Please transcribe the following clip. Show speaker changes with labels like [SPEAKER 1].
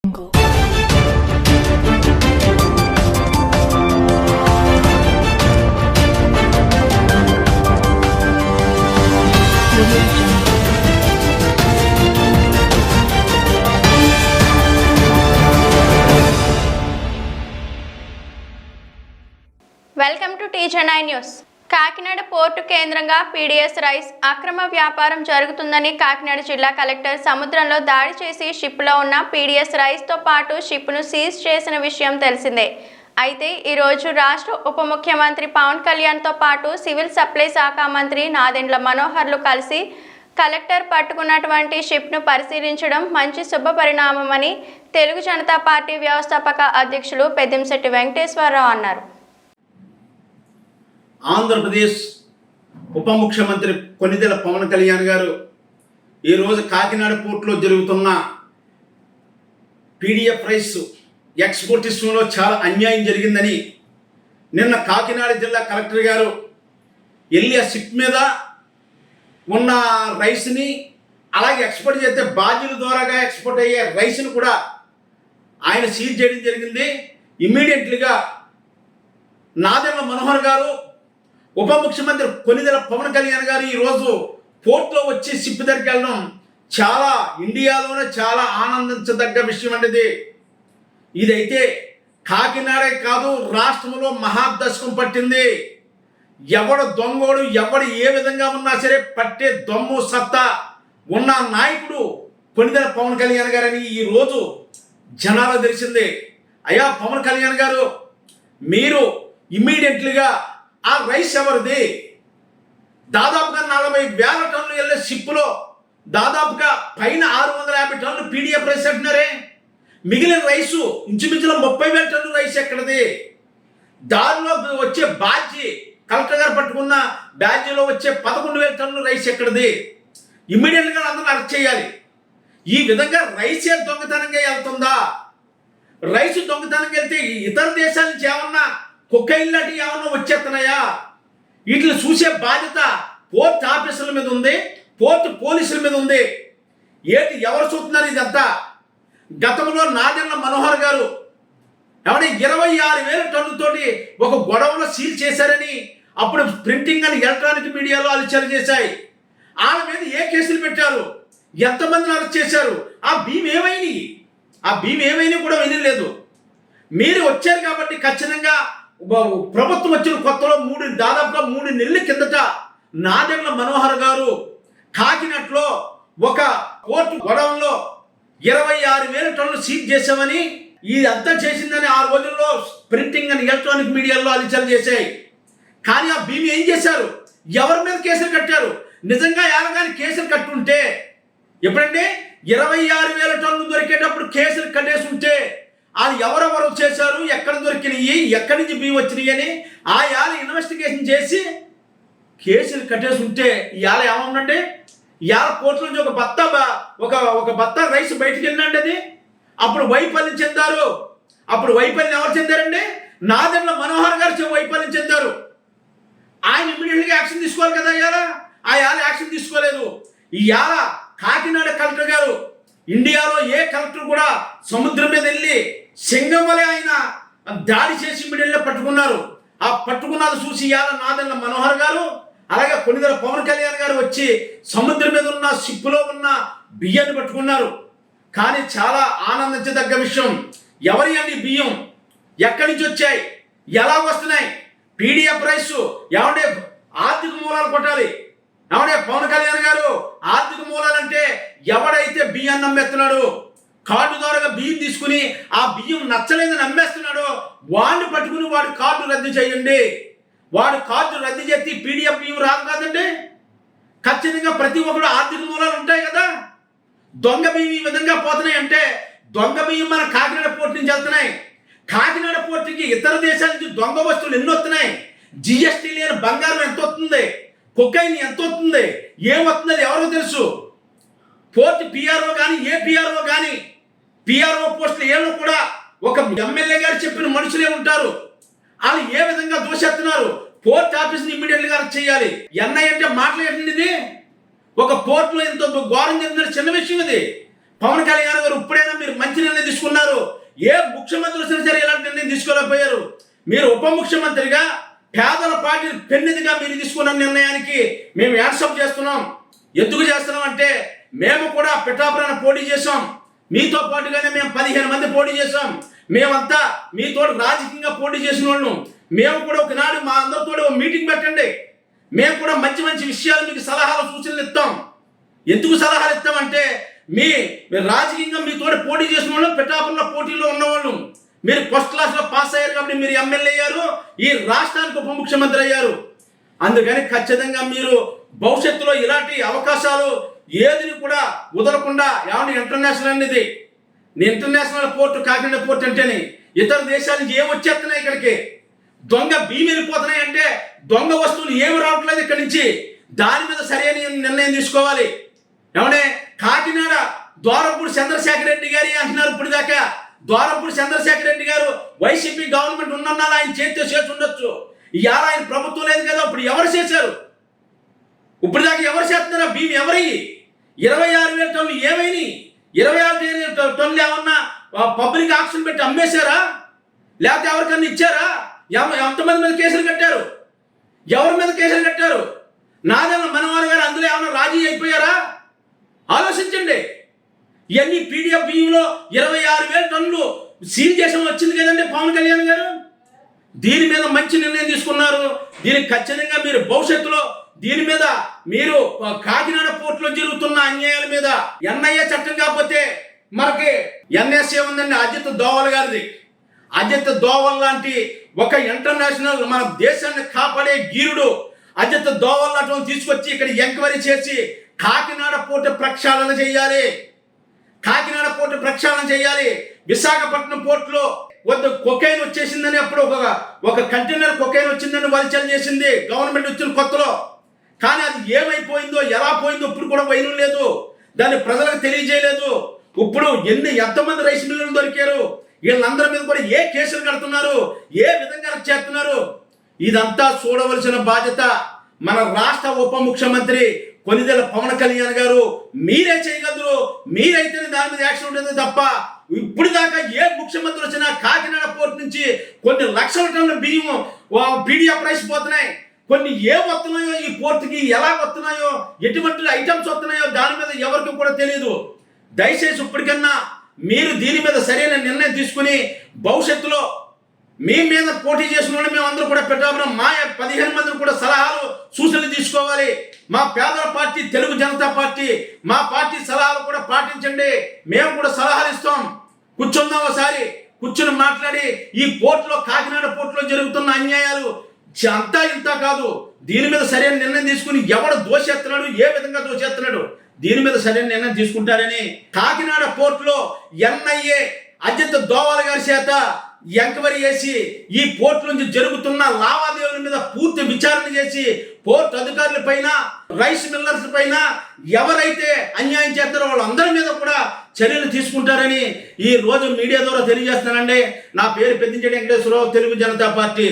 [SPEAKER 1] Welcome to TGNI news. Kakinada port కేంద్రంగా PDS rice అక్రమ వ్యాపారం జరుగుతుందని కాకినాడ జిల్లా కలెక్టర్ సముద్రంలో దాడి చేసి షిప్లో ఉన్న పీడీఎస్ రైస్తో పాటు షిప్ను సీజ్ చేసిన విషయం తెలిసిందే. అయితే ఈరోజు రాష్ట్ర ఉప ముఖ్యమంత్రి పవన్ కళ్యాణ్తో పాటు సివిల్ సప్లై శాఖ మంత్రి నాదెండ్ల మనోహర్లు కలిసి కలెక్టర్ పట్టుకున్నటువంటి షిప్ను పరిశీలించడం మంచి శుభ పరిణామమని తెలుగు జనతా పార్టీ వ్యవస్థాపక అధ్యక్షులు పెద్దింశెట్టి వెంకటేశ్వరరావు అన్నారు.
[SPEAKER 2] ఆంధ్రప్రదేశ్ ఉప ముఖ్యమంత్రి కొణిదెల పవన్ కళ్యాణ్ గారు ఈరోజు కాకినాడ పోర్టులో జరుగుతున్న పీడీఎఫ్ రైస్ ఎక్స్పోర్ట్ విషయంలో చాలా అన్యాయం జరిగిందని నిన్న కాకినాడ జిల్లా కలెక్టర్ గారు వెళ్ళి ఆ షిప్ మీద ఉన్న రైస్ని అలాగే ఎక్స్పోర్ట్ చేస్తే బాధ్యుల ద్వారాగా ఎక్స్పోర్ట్ అయ్యే రైస్ని కూడా ఆయన సీజ్ చేయడం జరిగింది. ఇమ్మీడియట్లీగా నాదెండ్ల మనోహర్ గారు ఉప ముఖ్యమంత్రి కొణిదెల పవన్ కళ్యాణ్ గారు ఈరోజు పోర్ట్లో వచ్చి షిప్ దగ్గరికి వెళ్ళడం చాలా ఇండియాలోనే చాలా ఆనందించదగ్గ విషయం అనేది. ఇదైతే కాకినాడే కాదు రాష్ట్రంలో మహాదశకం పట్టింది. ఎవడు దొంగోడు ఎవడు ఏ విధంగా ఉన్నా సరే పట్టే దొమ్ము సత్తా ఉన్న నాయకుడు కొణిదెల పవన్ కళ్యాణ్ గారని ఈరోజు జనాలు తెలిసింది. అయ్యా పవన్ కళ్యాణ్ గారు, మీరు ఇమ్మీడియట్లీగా ఆ రైస్ ఎవరిది? దాదాపుగా 40,000 టన్నులు వెళ్ళే షిప్లో దాదాపుగా పైన 650 టన్నులు పీడీఎఫ్ రైస్ అంటున్నారే. మిగిలిన రైసు ఇంచుమించులో 30,000 టన్నులు రైస్ ఎక్కడిది? దారిలో వచ్చే బ్యాడ్జి కలెక్టర్ గారు పట్టుకున్న బ్యాడ్జీలో వచ్చే 11,000 టన్నులు రైస్ ఎక్కడిది? ఇమ్మీడియట్గా అందరూ అరెస్ట్ చేయాలి. ఈ విధంగా రైసే దొంగతనంగా వెళ్తుందా? రైసు దొంగతనంగా వెళ్తే ఇతర దేశాల నుంచి ఏమన్నా కొకైన్ లాంటివి ఏమన్నా వచ్చేస్తున్నాయా? వీటిని చూసే బాధ్యత పోర్ట్ ఆఫీసర్ల మీద ఉంది, పోర్ట్ పోలీసుల మీద ఉంది. ఏంటి ఎవరు చూస్తున్నారు ఇదంతా? గతంలో నాదెండ్ల మనోహర్ గారు ఏమంటే 26,000 టన్నులతోటి ఒక గొడవలో సీల్ చేశారని అప్పుడు ప్రింటింగ్ అని ఎలక్ట్రానిక్ మీడియాలో అలచలు చేశాయి. వాళ్ళ మీద ఏ కేసులు పెట్టారు? ఎంతమందిని అరెస్ట్ చేశారు? ఆ భీమ్ ఏమైనా కూడా వినలేదు. మీరు వచ్చారు కాబట్టి ఖచ్చితంగా ప్రభుత్వం వచ్చిన కొత్తలో దాదాపుగా 3 నెలల కిందట నాదెండ్ల మనోహర్ గారు కాకినాడలో ఒక పోర్టు గొడవలో 26,000 టన్నులు సీజ్ చేశామని ఇదంతా చేసిందని ఆ రోజుల్లో ప్రింటింగ్ అని ఎలక్ట్రానిక్ మీడియాలో అలిచలు చేశాయి. కానీ ఆ భీమి ఏం చేశారు? ఎవరి మీద కేసులు కట్టారు? నిజంగా యాలగాని కేసులు కట్టుంటే ఎప్పుడంటే 26,000 టన్నులు దొరికేటప్పుడు కేసులు కట్టేసి ఉంటే అది ఎవరెవరు చేశారు, ఎక్కడ దొరికినాయి, ఎక్కడి నుంచి బియ్యం వచ్చినాయి అని ఆ యాల ఇన్వెస్టిగేషన్ చేసి కేసులు కట్టేసి ఉంటే ఇవాళ ఏమవునండి? ఇవాళ కోర్టు నుంచి ఒక బత్త రైస్ బయటికి వెళ్ళినండి. అది అప్పుడు వైఫల్యం చెందారు. అప్పుడు వైఫల్యం ఎవరు చెందారండి? నాదెండ్ల మనోహర్ గారు వైఫల్యం చెందారు. ఆయన ఇమ్మీడియట్గా యాక్షన్ తీసుకోవాలి కదా. ఇవాళ యాక్షన్ తీసుకోలేదు. ఇవాళ కాకినాడ కలెక్టర్ గారు ఇండియాలో ఏ కలెక్టర్ కూడా సముద్రం మీద వెళ్ళి సింగం వలె ఆయన దాడి చేసి ఇమ్మీడియట్గా పట్టుకున్నారు. ఆ పట్టుకున్నది చూసి ఇవాళ నాదెండ్ల మనోహర్ గారు అలాగే కొణిదెల పవన్ కళ్యాణ్ గారు వచ్చి సముద్రం మీద ఉన్న షిప్లో ఉన్న బియ్యాన్ని పట్టుకున్నారు. కానీ చాలా ఆనందించదగ్గ విషయం, ఎవరి అండి బియ్యం? ఎక్కడి నుంచి వచ్చాయి? ఎలా వస్తున్నాయి? పీడీఎఫ్ రైస్ ఏమంటే ఆర్థిక మూలాలు కొట్టాలి. ఏమంటే పవన్ కళ్యాణ్ గారు ఆర్థిక మూలాలంటే ఎవడైతే బియ్యాన్ని అమ్మేస్తున్నాడు, కార్డు ద్వారా బియ్యం తీసుకుని ఆ బియ్యం నచ్చలేదని అమ్మేస్తున్నాడో వాడిని పట్టుకుని వాడి కార్డు రద్దు చేయండి. వాడు కార్డు రద్దు చేసి పీడీఎఫ్ బియ్యం రాదు కాదండి. ఖచ్చితంగా ప్రతి ఒక్కరు ఆర్థిక మూలాలు ఉంటాయి కదా. దొంగ బియ్యం ఈ విధంగా పోతున్నాయి అంటే దొంగ బియ్యం మన కాకినాడ పోర్టు నుంచి వెళ్తున్నాయి. కాకినాడ పోర్టుకి ఇతర దేశాల నుంచి దొంగ వస్తువులు ఎన్ని వస్తున్నాయి? జిఎస్టీ లేని బంగారం ఎంత వస్తుంది? కొకైన్ ఎంత వస్తుంది? ఏమవుతుంది అది ఎవరో తెలుసు. పోర్టు పిఆర్ఓ కానీ ఏ పిఆర్ఓ కానీ పిఆర్ఓ పోస్టులు ఏమో కూడా ఒక ఎమ్మెల్యే గారు చెప్పిన మనుషులే ఉంటారు. వాళ్ళు ఏ విధంగా దోషెత్తున్నారు? పోర్ట్ ఆఫీస్ని ఇమ్మీడియట్గా చేయాలి. ఎన్ఐ అంటే మాట్లాడేది ఒక పోర్టులో ఇంత ఘోరం చెందిన చిన్న విషయం ఇది. పవన్ కళ్యాణ్ గారు ఇప్పుడైనా మీరు మంచి నిర్ణయం తీసుకున్నారు. ఏ ముఖ్యమంత్రి వచ్చినా సరే ఇలాంటి నిర్ణయం తీసుకోలేకపోయారు. మీరు ఉప ముఖ్యమంత్రిగా పేదల పార్టీ పెన్నిదిగా మీరు తీసుకున్న నిర్ణయానికి మేము యాక్సెప్ట్ చేస్తున్నాం. ఎందుకు చేస్తున్నాం అంటే మేము కూడా పిఠాపురాన్ని పోటీ చేసాం. మీతో పాటుగానే మేము 15 మంది పోటీ చేసాం. మేమంతా మీతో రాజకీయంగా పోటీ చేసిన వాళ్ళు. మేము కూడా ఒకనాడు మా అందరితో మీటింగ్ పెట్టండి. మేము కూడా మంచి మంచి విషయాలు మీకు సలహాలు సూచనలు ఇస్తాం. ఎందుకు సలహాలు ఇస్తామంటే మీరు రాజకీయంగా మీతో పోటీ చేసిన వాళ్ళు, పిఠాపురంలో పోటీలో ఉన్నవాళ్ళు. మీరు ఫస్ట్ క్లాస్లో పాస్ అయ్యారు కాబట్టి మీరు ఎమ్మెల్యే అయ్యారు, ఈ రాష్ట్రానికి ఉప ముఖ్యమంత్రి అయ్యారు. అందుకని ఖచ్చితంగా మీరు భవిష్యత్తులో ఇలాంటి అవకాశాలు ఏదిని కూడా వదలకుండా ఏమన్నా ఇంటర్నేషనల్ అనేది ఇంటర్నేషనల్ పోర్టు కాకినాడ పోర్టు అంటేనే ఇతర దేశాల నుంచి ఏమి వచ్చేస్తున్నాయి ఇక్కడికి, దొంగ బియ్యం వెళ్ళిపోతున్నాయి అంటే దొంగ వస్తువులు ఏమి రావట్లేదు ఇక్కడి నుంచి. దాని మీద సరైన నిర్ణయం తీసుకోవాలి. ఏమనే కాకినాడ ద్వారంపూడి చంద్రశేఖర్ రెడ్డి గారి అంటున్నారు. ఇప్పుడు దాకా ద్వారంపూడి చంద్రశేఖర్ రెడ్డి గారు వైసీపీ గవర్నమెంట్ ఉన్నన్నాళ్ళు ఆయన చేతితో చేసి ఉండొచ్చు. ఇవాళ ఆయన ప్రభుత్వం లేదు కదా, ఇప్పుడు ఎవరు చేశారు? ఇప్పుడు దాకా ఎవరు చేస్తున్నారా? బియ్యం ఎవరయ్యి? 26,000 టన్నులు ఏమైనాయి? 26,000 టన్నులు ఏమన్నా పబ్లిక్ ఆక్షన్ పెట్టి అమ్మేశారా? లేకపోతే ఎవరికన్నా ఇచ్చారా? ఎంతమంది మీద కేసులు కట్టారు? ఎవరి మీద కేసులు కట్టారు? నాదన్న మనోహర్ గారు అందులో ఏమన్నా రాజీ అయిపోయారా? ఆలోచించండి. ఇవన్నీ పీడిఎఫ్ బియ్యంలో 26,000 టన్నులు సీల్ చేసాం వచ్చింది కదండి పవన్ కళ్యాణ్ గారు. దీని మీద మంచి నిర్ణయం తీసుకున్నారు. దీనికి ఖచ్చితంగా మీరు భవిష్యత్తులో దీని మీద మీరు కాకినాడ పోర్టులో జరుగుతున్న అన్యాయాల మీద ఎన్ఐఏ చట్టం కాకపోతే మనకి ఎన్ఎస్ఏ ఉందండి, అజిత్ దోవల్ గారిది. అజిత్ దోవల్ లాంటి ఒక ఇంటర్నేషనల్ మన దేశాన్ని కాపాడే గీరుడు అజిత్ దోవల్ లాంటి తీసుకొచ్చి ఇక్కడ ఎంక్వైరీ చేసి కాకినాడ పోర్టు ప్రక్షాళన చేయాలి. కాకినాడ పోర్టు ప్రక్షాళన చేయాలి. విశాఖపట్నం పోర్టులో కొకైన్ వచ్చేసిందని అప్పుడు ఒక కంటైనర్ కొకైన్ వచ్చిందని వలచలు చేసింది గవర్నమెంట్ వచ్చిన కొత్తలో. కానీ అది ఏమైపోయిందో ఎలా పోయిందో ఇప్పుడు కూడా వైనం లేదు, దాన్ని ప్రజలకు తెలియజేయలేదు. ఇప్పుడు ఎంతమంది రైస్ మిల్లులు దొరికారు, వీళ్ళందరి మీద కూడా ఏ కేసులు కడుతున్నారు, ఏ విధంగా చేస్తున్నారు, ఇదంతా చూడవలసిన బాధ్యత మన రాష్ట్ర ఉప ముఖ్యమంత్రి కొనిదెల పవన్ కళ్యాణ్ గారు. మీరే చేయగలరు, మీరైతేనే దాని మీద యాక్షన్ ఉంటుంది తప్ప ఇప్పుడు దాకా ఏ ముఖ్యమంత్రి వచ్చినా కాకినాడ పోర్టు నుంచి కొన్ని లక్షల టన్నుల బియ్యం పీడిఎఫ్ రైస్ పోతున్నాయి. కొన్ని వస్తున్నాయో ఈ పోర్టుకి ఎలా వస్తున్నాయో, ఎటువంటి ఐటమ్స్ వస్తున్నాయో దాని మీద ఎవరికి కూడా తెలియదు. దయచేసి ఇప్పటికన్నా మీరు దీని మీద సరైన నిర్ణయం తీసుకుని భవిష్యత్తులో మీ మీద పోటీ చేసిన వాళ్ళు మేమందరూ కూడా పిఠాపురం మా 15 మందిని కూడా సలహాలు సూచనలు తీసుకోవాలి. మా పేదల పార్టీ తెలుగు జనతా పార్టీ, మా పార్టీ సలహాలు కూడా పాటించండి. మేము కూడా సలహాలు ఇస్తాం. కూర్చుందాం, ఒకసారి కూర్చుని మాట్లాడి ఈ పోర్టులో కాకినాడ పోర్టులో జరుగుతున్న అన్యాయాలు అంతా ఇంత కాదు, దీని మీద సరైన నిర్ణయం తీసుకుని ఎవడు దోషేస్తున్నాడు, ఏ విధంగా దోషేస్తున్నాడు, దీని మీద సరైన నిర్ణయం తీసుకుంటారని కాకినాడ పోర్టులో ఎన్ఐఏ అజిత్ దోవల్ గారి చేత ఎంక్వైరీ చేసి ఈ పోర్టు నుంచి జరుగుతున్న లావాదేవీల మీద పూర్తి విచారణ చేసి పోర్టు అధికారుల పైన, రైస్ మిల్లర్స్ పైన ఎవరైతే అన్యాయం చేస్తారో వాళ్ళందరి మీద కూడా చర్యలు తీసుకుంటారని ఈ రోజు మీడియా ద్వారా తెలియజేస్తానండి. నా పేరు పెద్దించెట్టి వెంకటేశ్వరరావు, తెలుగు జనతా పార్టీ.